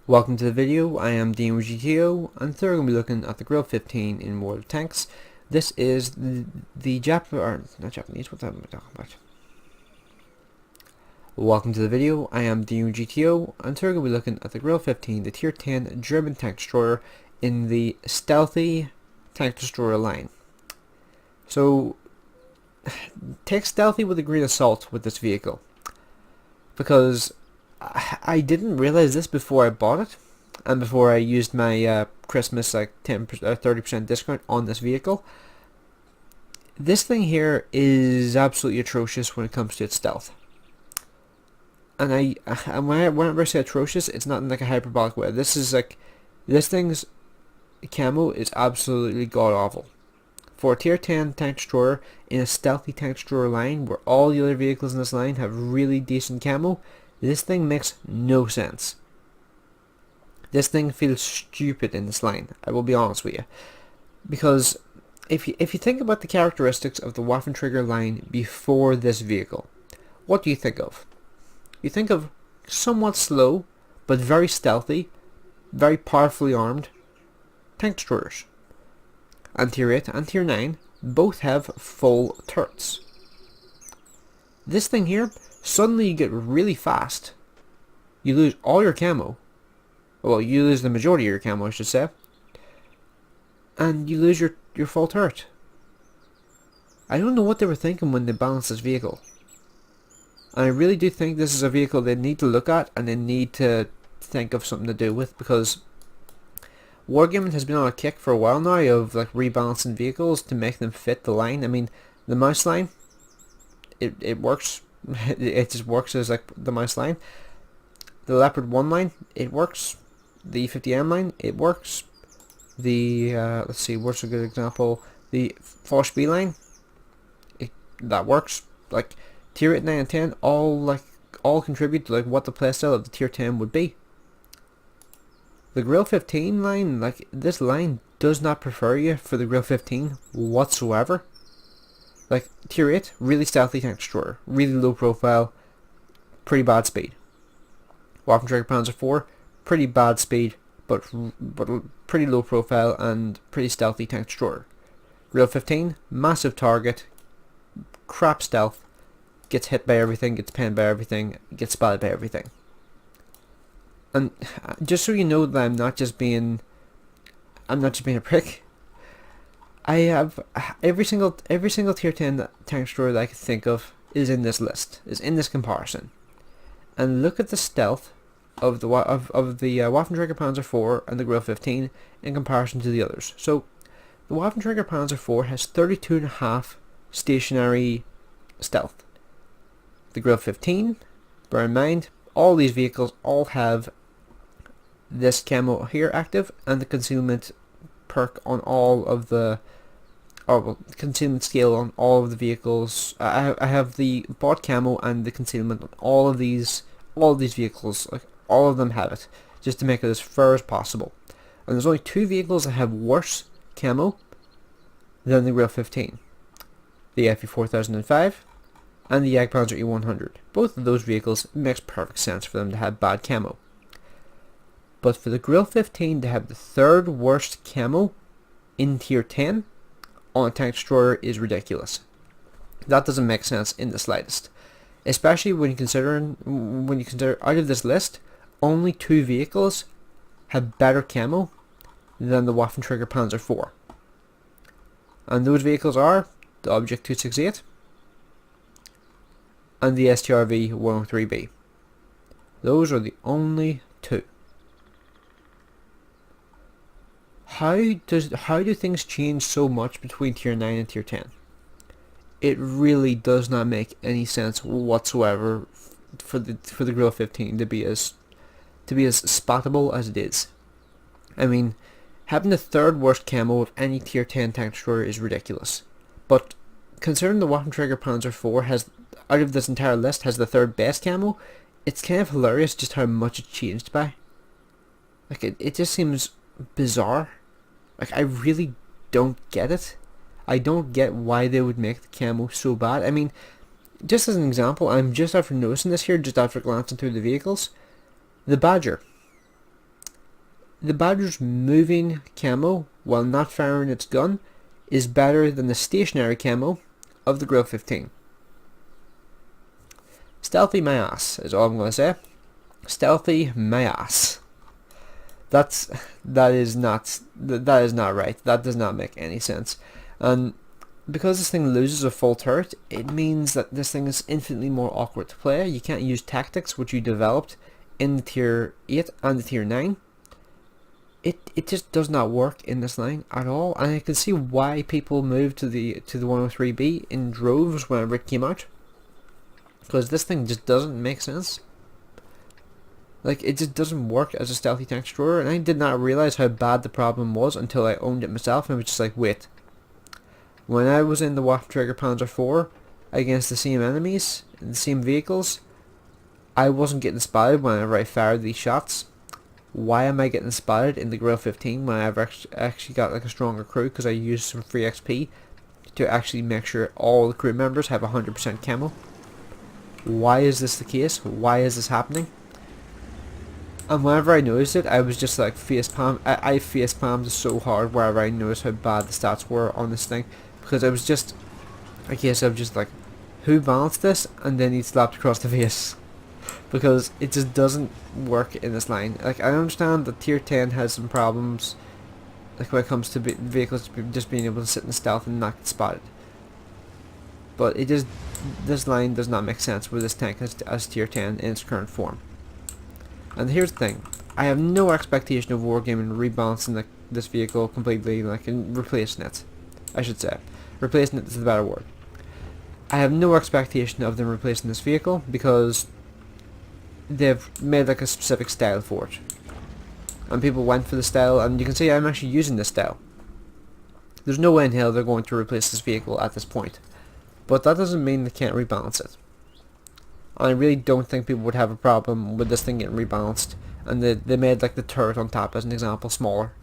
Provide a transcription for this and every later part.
Welcome to the video. I am DeanoGTO, and today we're going to be looking at the Grille 15 in WoT Tanks. This is the not Japanese, what the hell am I talking about? Welcome to the video. I am DeanoGTO, and today we're going to be looking at the Grille 15, the Tier 10 German tank destroyer in the stealthy tank destroyer line. So, take stealthy with a grain of salt with this vehicle, because I didn't realize this before I bought it, and before I used my Christmas 30% discount on this vehicle. This thing here is absolutely atrocious when it comes to its stealth. And whenever I say atrocious, it's not in like a hyperbolic way. This thing's camo is absolutely god awful. For a tier 10 tank destroyer in a stealthy tank destroyer line where all the other vehicles in this line have really decent camo, this thing makes no sense. This thing feels stupid in this line, I will be honest with you. Because if you think about the characteristics of the Waffentrigger line before this vehicle, what do you think of? You think of somewhat slow, but very stealthy, very powerfully armed tank destroyers. And Tier 8 and Tier 9 both have full turrets. This thing here, suddenly you get really fast. You lose all your camo. Well, you lose the majority of your camo, I should say. And you lose your full turret. I don't know what they were thinking when they balanced this vehicle. And I really do think this is a vehicle they need to look at, and they need to think of something to do with, because Wargaming has been on a kick for a while now of like rebalancing vehicles to make them fit the line. I mean, the mouse line, it works. It just works as like the mouse line. The Leopard 1 line, it works. The E50M line, it works. The let's see, what's a good example? The Force B line, that works. Like Tier 8, 9, and 10 all contribute to like what the playstyle of the Tier 10 would be. The Grille 15 line, like this line does not prefer you for the Grille 15 whatsoever. Like Tier 8, really stealthy tank destroyer, really low profile, pretty bad speed. Waffentrigger Panzer 4, pretty bad speed, but pretty low profile and pretty stealthy tank destroyer. Grille 15, massive target, crap stealth, gets hit by everything, gets pinned by everything, gets spotted by everything. And just so you know that I'm not just being a prick, I have every single tier 10 tank destroyer that I can think of is in this list, is in this comparison. And look at the stealth of the Waffentrigger Panzer 4 and the Grille 15 in comparison to the others. So the Waffentrigger Panzer 4 has 32.5 stationary stealth. The Grille 15, bear in mind, all these vehicles all have this camo here active, and the concealment perk on all of the, concealment scale on all of the vehicles. I have the bot camo and the concealment on all of these vehicles. Like all of them have it, just to make it as fair as possible. And there's only two vehicles that have worse camo than the Grille 15: the FE 4005 and the Jagdpanzer E100. Both of those vehicles, it makes perfect sense for them to have bad camo. But for the Grille 15 to have the third worst camo in Tier 10 on a tank destroyer is ridiculous. That doesn't make sense in the slightest. Especially when you consider out of this list, only two vehicles have better camo than the Waffentrigger Panzer 4. And those vehicles are the Object 268 and the STRV 103B. Those are the only two. How do things change so much between Tier 9 and Tier 10? It really does not make any sense whatsoever for the Grille 15 to be as spottable as it is. I mean, having the third worst camo of any Tier 10 tank destroyer is ridiculous. But considering the Waffentrigger Panzer 4 has, out of this entire list, has the third best camo, it's kind of hilarious just how much it changed by. Like it just seems bizarre. Like I really don't get it. I don't get why they would make the camo so bad. I mean, just as an example, I'm just after noticing this here, just after glancing through the vehicles. The Badger. the Badger's moving camo, while not firing its gun, is better than the stationary camo of the Grille 15. Stealthy my ass is all I'm going to say. Stealthy my ass. That is not right. That does not make any sense. And because this thing loses a full turret, it means that this thing is infinitely more awkward to play. You can't use tactics which you developed in the tier 8 and the tier 9. It just does not work in this line at all, and I can see why people moved to the 103B in droves whenever it came out, because this thing just doesn't make sense. Like, it just doesn't work as a stealthy tank destroyer, and I did not realize how bad the problem was until I owned it myself, and I was just like, wait. When I was in the WoT Trigger Panzer IV against the same enemies, the same vehicles, I wasn't getting spotted whenever I fired these shots. Why am I getting spotted in the Grille 15 when I've actually got like a stronger crew, because I used some free XP to actually make sure all the crew members have 100% camo? Why is this the case? Why is this happening? And whenever I noticed it, I was just like facepalm. I facepalmed so hard wherever I noticed how bad the stats were on this thing, because I was just a case of just like, who balanced this? And then he slapped across the face. Because it just doesn't work in this line. Like, I understand that tier 10 has some problems, like when it comes to vehicles just being able to sit in stealth and not get spotted. But this line does not make sense with this tank as tier 10 in its current form. And here's the thing, I have no expectation of Wargaming rebalancing this vehicle completely, like, and replacing it. I should say. Replacing it is the better word. I have no expectation of them replacing this vehicle, because they've made like a specific style for it, and people went for the style, and you can see I'm actually using this style. There's no way in hell they're going to replace this vehicle at this point, but that doesn't mean they can't rebalance it. And I really don't think people would have a problem with this thing getting rebalanced, and they made like the turret on top as an example smaller,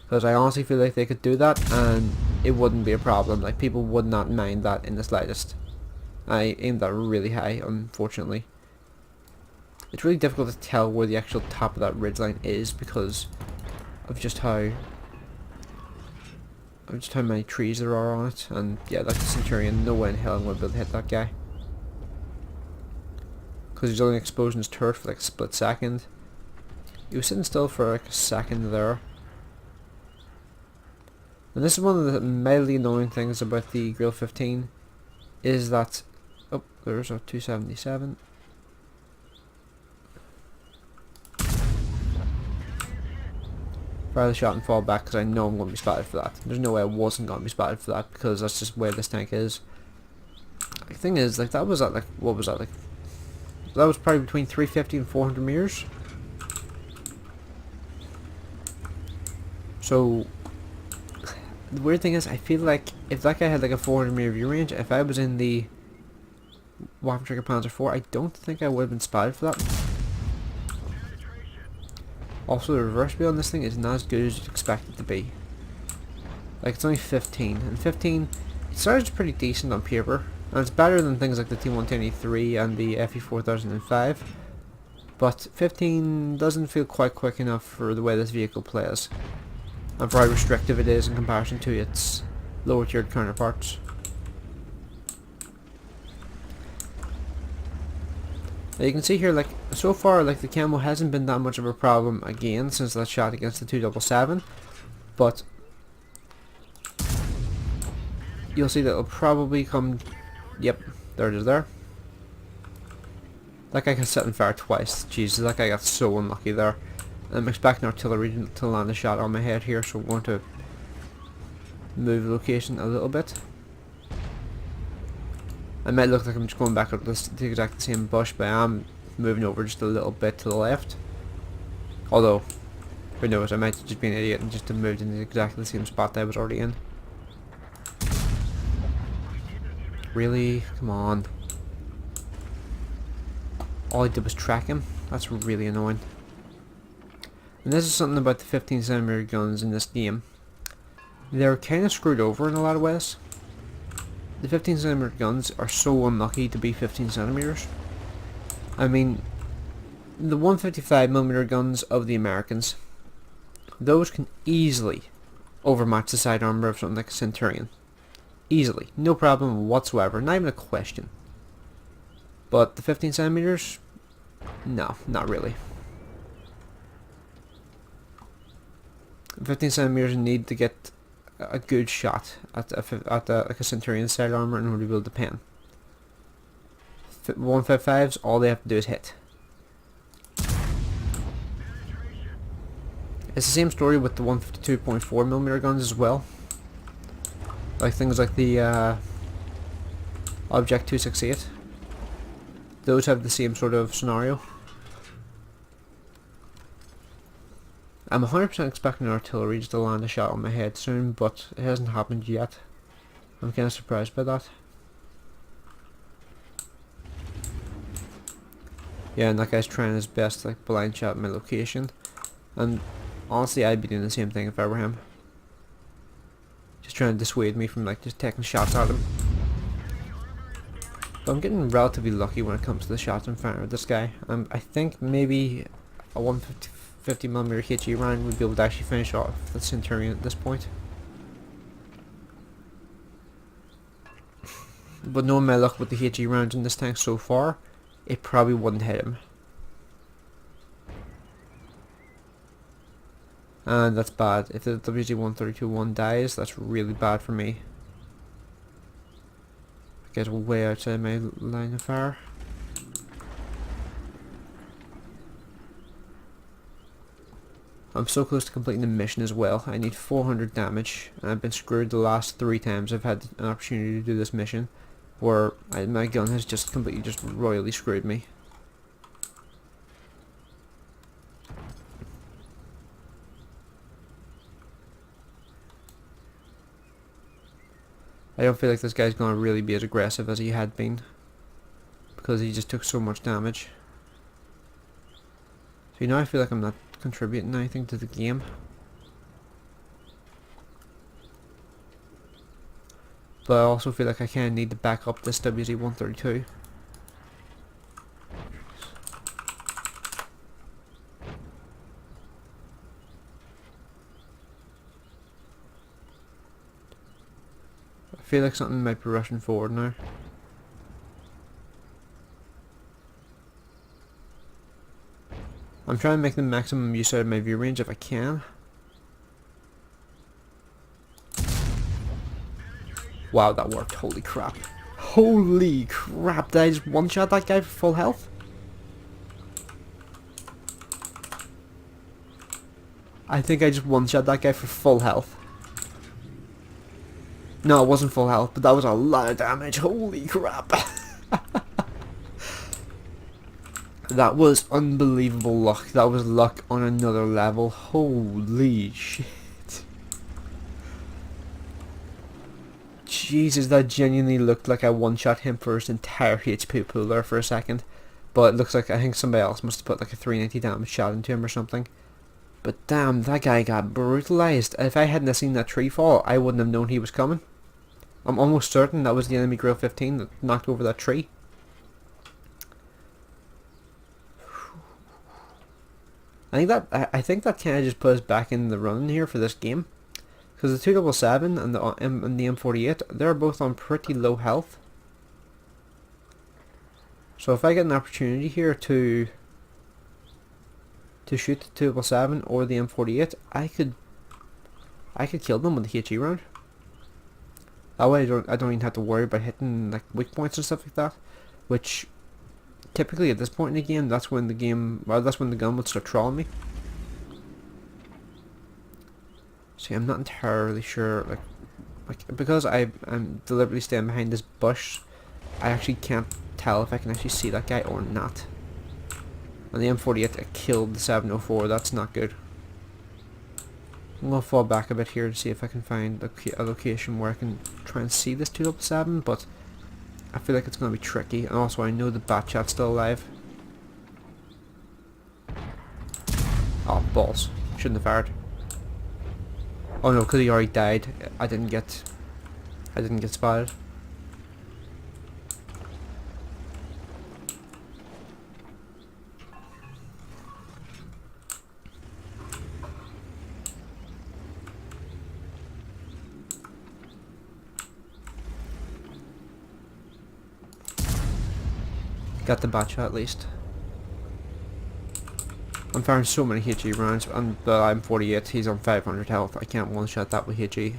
because I honestly feel like they could do that and it wouldn't be a problem. Like, people would not mind that in the slightest. I aimed that really high, unfortunately. It's really difficult to tell where the actual top of that ridgeline is because of just how many trees there are on it. And yeah, that's the Centurion. No way in hell I'm going to be able to hit that guy, because he's only exposing his turret for like a split second. He was sitting still for like a second there. And this is one of the mildly annoying things about the Grille 15, is that, oh, there's a 277. Fire the shot and fall back, because I know I'm going to be spotted for that. There's no way I wasn't going to be spotted for that, because that's just where this tank is. The thing is, like, that was at like, what was that, like, that was probably between 350 and 400 meters. So the weird thing is, I feel like if that guy had like a 400 meter view range, if I was in the WoT Trigger Panzer IV, I don't think I would have been spotted for that. Also, the reverse speed on this thing is not as good as you'd expect it to be. Like, it's only 15, and 15, it sounds pretty decent on paper, and it's better than things like the T110E3 and the FE4005, but 15 doesn't feel quite quick enough for the way this vehicle plays, and for how restrictive it is in comparison to its lower tiered counterparts. Now you can see here, like, so far, like, the camo hasn't been that much of a problem again since that shot against the 277, but you'll see that it'll probably come. Yep, there it is there. That guy got set on fire twice. Jesus, that guy got so unlucky there. I'm expecting artillery to land a shot on my head here, so I'm going to move the location a little bit. I might look like I'm just going back up the exact same bush, but I am moving over just a little bit to the left. Although, who knows, I might just be an idiot and just have moved in exactly the same spot that I was already in. Really? Come on. All I did was track him? That's really annoying. And this is something about the 15cm guns in this game. They're kind of screwed over in a lot of ways. The 15cm guns are so unlucky to be 15cm. I mean, the 155mm guns of the Americans those can easily overmatch the side armor of something like a Centurion. Easily. No problem whatsoever. Not even a question. But the 15 centimeters? No, not really. 15 centimeters need to get a good shot at like a Centurion side armor in order to build the pen. 155s, all they have to do is hit. It's the same story with the 152.4mm guns as well. Like things like the Object 268. Those have the same sort of scenario. I'm 100% expecting artillery just to land a shot on my head soon, but it hasn't happened yet. I'm kind of surprised by that. Yeah, and that guy's trying his best to like blind shot my location. And honestly, I'd be doing the same thing if I were him. Just trying to dissuade me from like just taking shots at him. But I'm getting relatively lucky when it comes to the shots I'm firing with this guy. I think maybe a 150mm HE round would be able to actually finish off the Centurion at this point. But knowing my luck with the HE rounds in this tank so far, it probably wouldn't hit him. And that's bad. If the WZ-132-1 dies, that's really bad for me. I get way outside my line of fire. I'm so close to completing the mission as well. I need 400 damage, and I've been screwed the last 3 times I've had an opportunity to do this mission, where my gun has just completely just royally screwed me. I don't feel like this guy's going to really be as aggressive as he had been, because he just took so much damage. So now I feel like I'm not contributing anything to the game. But I also feel like I kind of need to back up this WZ-132. I feel like something might be rushing forward now. I'm trying to make the maximum use out of my view range if I can. Wow, that worked. Holy crap. Holy crap, did I just one-shot that guy for full health? I think I just one-shot that guy for full health. No, it wasn't full health, but that was a lot of damage. Holy crap. That was unbelievable luck. That was luck on another level. Holy shit. Jesus, that genuinely looked like I one-shot him for his entire HP pool there for a second. But it looks like I think somebody else must have put like a 390 damage shot into him or something. But damn, that guy got brutalized. If I hadn't seen that tree fall, I wouldn't have known he was coming. I'm almost certain that was the enemy Grille 15 that knocked over that tree. I think that kind of just put us back in the running here for this game, because the 277 and the M48, they're both on pretty low health. So if I get an opportunity here to shoot the 277 or the M48, I could kill them with the HE round. That way I don't even have to worry about hitting like weak points and stuff like that, which typically at this point in the game, that's when the gun would start trolling me. See, I'm not entirely sure, like because I'm deliberately staying behind this bush, I actually can't tell if I can actually see that guy or not. And the M48, I killed the 704, that's not good. I'm going to fall back a bit here to see if I can find a location where I can try and see this 277, but I feel like it's going to be tricky, and also I know the Batchat's still alive. Oh, balls. Shouldn't have fired. Oh no, because he already died. I didn't get spotted. Got the batch at least. I'm firing so many HE rounds, and I'm 48, he's on 500 health. I can't one-shot that with HE.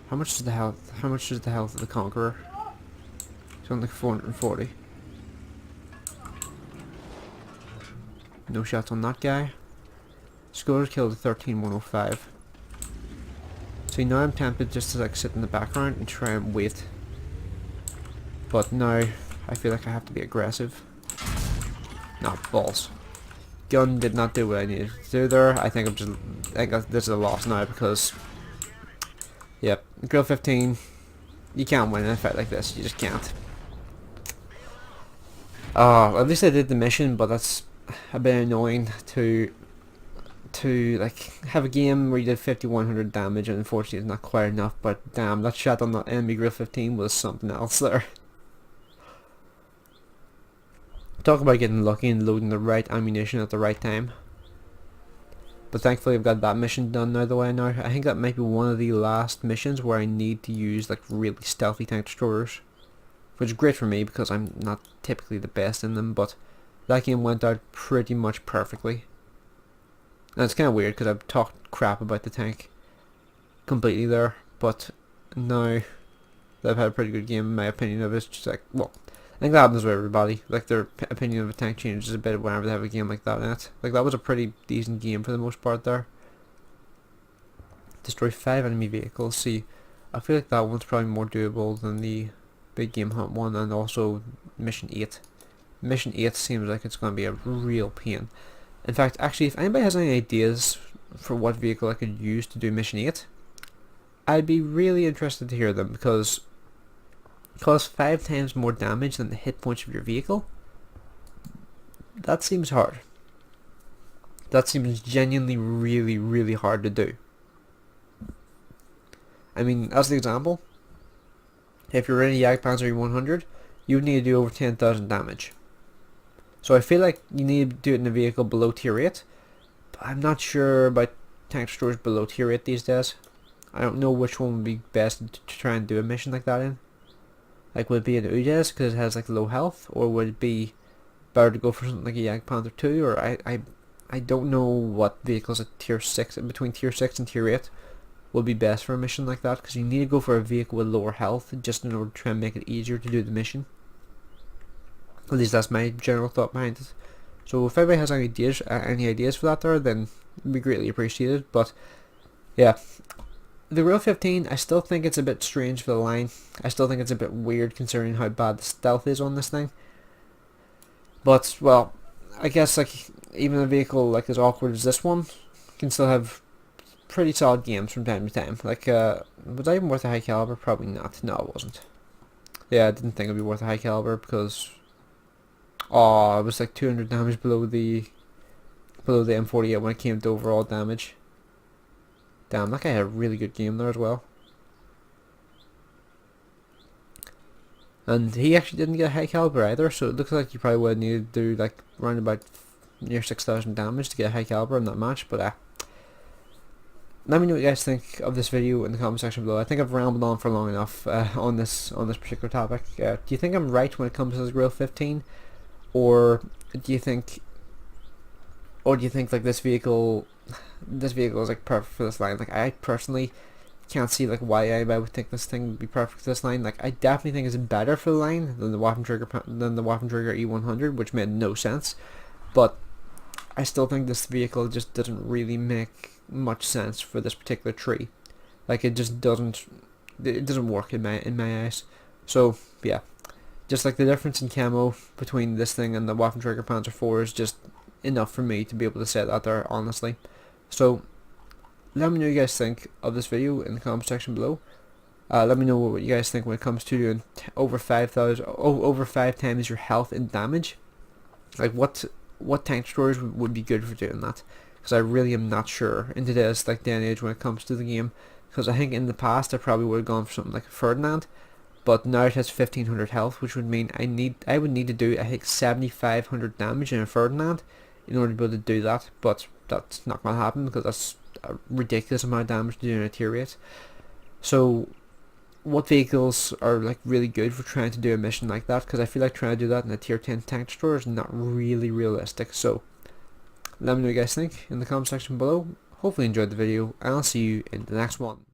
How much is the health? How much is the health of the Conqueror? It's on like 440. No shots on that guy. Scorer killed a 13105. See, now I'm tempted just to like sit in the background and try and wait. But now I feel like I have to be aggressive. Nah, balls. Gun did not do what I needed to do there. I think this is a loss now because, yep, Grille 15, you can't win in a fight like this. You just can't. At least I did the mission, but that's a bit annoying to like have a game where you did 5100 damage, and unfortunately it's not quite enough. But damn, that shot on the enemy Grille 15 was something else there. Talk about getting lucky and loading the right ammunition at the right time. But thankfully I've got that mission done now the way now. I think that might be one of the last missions where I need to use like really stealthy tank destroyers. Which is great for me because I'm not typically the best in them, but that game went out pretty much perfectly. And it's kind of weird because I've talked crap about the tank completely there, but now that I've had a pretty good game, my opinion of it is just like, well, I think that happens with everybody. Like their opinion of a tank changes a bit whenever they have a game like that in it. Like that was a pretty decent game for the most part there. Destroy 5 enemy vehicles. See, I feel like that one's probably more doable than the big game hunt one, and also mission 8. Mission 8 seems like it's going to be a real pain. In fact, actually, if anybody has any ideas for what vehicle I could use to do mission 8, I'd be really interested to hear them, because it costs 5 times more damage than the hit points of your vehicle. That seems hard. That seems genuinely really, really hard to do. I mean, as an example, if you're in a Jagdpanzer 100, you would need to do over 10,000 damage. So I feel like you need to do it in a vehicle below tier 8, but I'm not sure about tank destroyers below tier 8 these days. I don't know which one would be best to try and do a mission like that in. Like, would it be an UJS because it has like low health, or would it be better to go for something like a Jagdpanzer 2, or I don't know what vehicles at tier 6, between tier 6 and tier 8 will be best for a mission like that, because you need to go for a vehicle with lower health just in order to try and make it easier to do the mission. At least that's my general thought behind it. So if anybody has any ideas for that there, then it'd be greatly appreciated. But yeah, the Grille 15, I still think it's a bit strange for the line. I still think it's a bit weird considering how bad the stealth is on this thing. But well, I guess like even a vehicle like as awkward as this one can still have pretty solid games from time to time. Like was I even worth a high caliber? Probably not. No, it wasn't. Yeah, I didn't think it'd be worth a high caliber because it was like 200 damage below the M48 when it came to overall damage. Damn, that guy had a really good game there as well. And he actually didn't get a high caliber either, so it looks like you probably would need to do like around about near 6,000 damage to get a high caliber in that match. But let me know what you guys think of this video in the comment section below. I think I've rambled on for long enough on this particular topic. Do you think I'm right when it comes to the Grille 15? Or do you think like this vehicle is like perfect for this line? Like I personally can't see like why I would think this thing would be perfect for this line. Like I definitely think it's better for the line than the Waffentrigger E100, which made no sense. But I still think this vehicle just doesn't really make much sense for this particular tree. Like it just doesn't work in my eyes. So yeah. Just like the difference in camo between this thing and the Waffentrigger Panzer 4 is just enough for me to be able to say that there, honestly. So, let me know what you guys think of this video in the comment section below. Let me know what you guys think when it comes to doing over 5 times your health in damage. Like what tank destroyers would be good for doing that? Because I really am not sure in today's like day and age when it comes to the game. Because I think in the past I probably would have gone for something like a Ferdinand. But now it has 1500 health, which would mean I would need to do I think 7500 damage in a Ferdinand in order to be able to do that. But that's not going to happen because that's a ridiculous amount of damage to do in a tier 8. So what vehicles are like really good for trying to do a mission like that, because I feel like trying to do that in a tier 10 tank destroyer is not really realistic. So let me know what you guys think in the comment section below. Hopefully you enjoyed the video, and I'll see you in the next one.